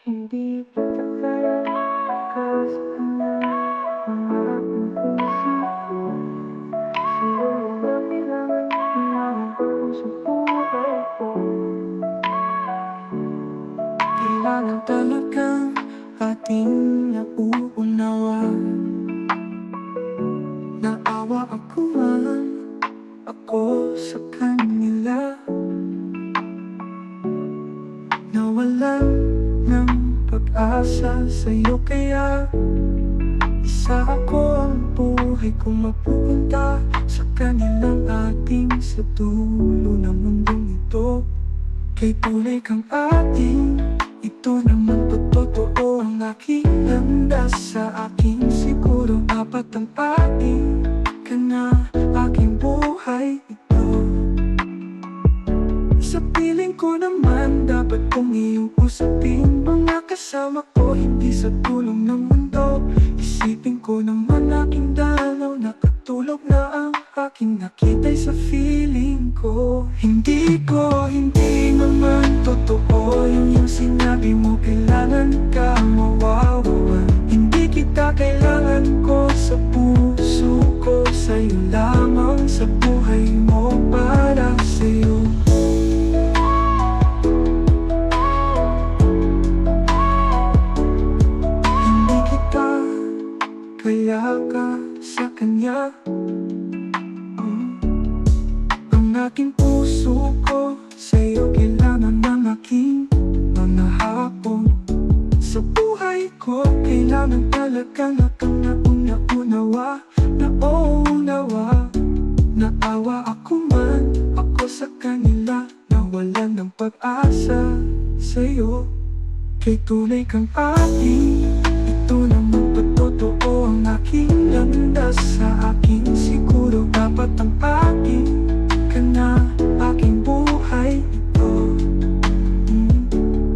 Hindi kita kaya kasalanan mga aking puso. Siguro ba kailangan ko sa buhay ko? Kailangan talagang ating nauunawaan. Naawa ako man ako sa kanila, nawalan ng pag-asa sa'yo, kaya isa ako ang buhay kong mapupunta sa kanilang ating sa dulo ng mundong ito. Kay tunay kang ating, ito naman totoo ang aking landas. Sa aking siguro dapat ang ating ka na aking buhay ito. Sa piling ko naman dapat kong iyong usapin mga kasama ko, hindi sa tulong ng mundo. Isipin ko naman aking dalaw, nakatulog na ang aking nakita'y sa feeling ko. Hindi naman totoo yung sinabi mo, kailangan ka mawawalan. Hindi kita kailangan ko sa puso ko, sa'yo lamang sa buhay mo, para sa'yo. Hindi kita kaya ka sa kanya. Ang aking puso ko sa'yo kailangan ng aking mga hapon. Sa buhay ko kailangan talaga na kang nauunawa. Naawa ako man ako sa kanila, nawalan ng pag-asa sa'yo. Kay tunay kang ating, ito naman totoo ang aking landas. Sa aking siguro dapat ang aking ka na aking buhay ito.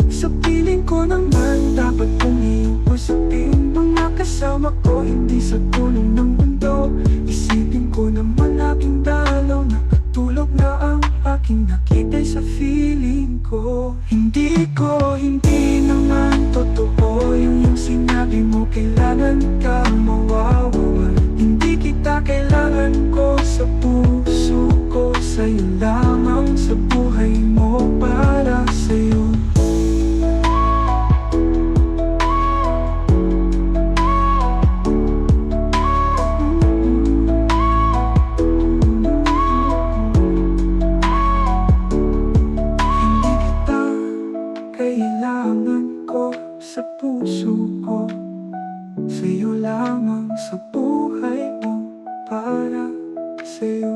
Sa piling ko naman dapat kong iusapin mga kasama ko, hindi sa tulong ng mundo. Isipin ko naman aking dalaw, nakatulog na ang aking nakita'y sa feeling ko. Hindi naman totoo yung sinabi mo, kailangan ka mawawalan. Hindi kita kailangan ko sa puso ko, sa'yo lamang sa buhay mo, para sa'yo. Kailangan ko sa puso ko, sa'yo lamang sa buhay mo, para sa'yo.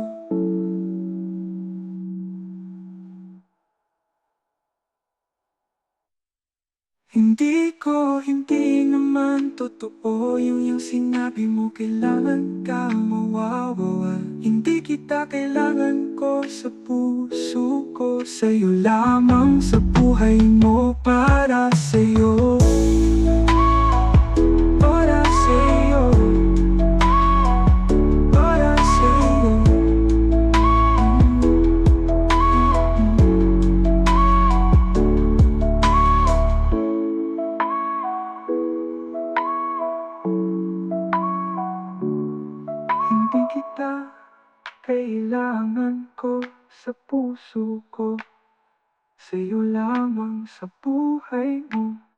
Hindi naman totoo yung sinabi mo, kailangan ka mawawalan. Hindi kita kailangan ko sa puso ko, sa'yo lamang sa buhay mo, para sa'yo. Para sa'yo. Para sa'yo. Hindi kita kailangan ko sa puso ko, sa'yo lamang sa buhay mo.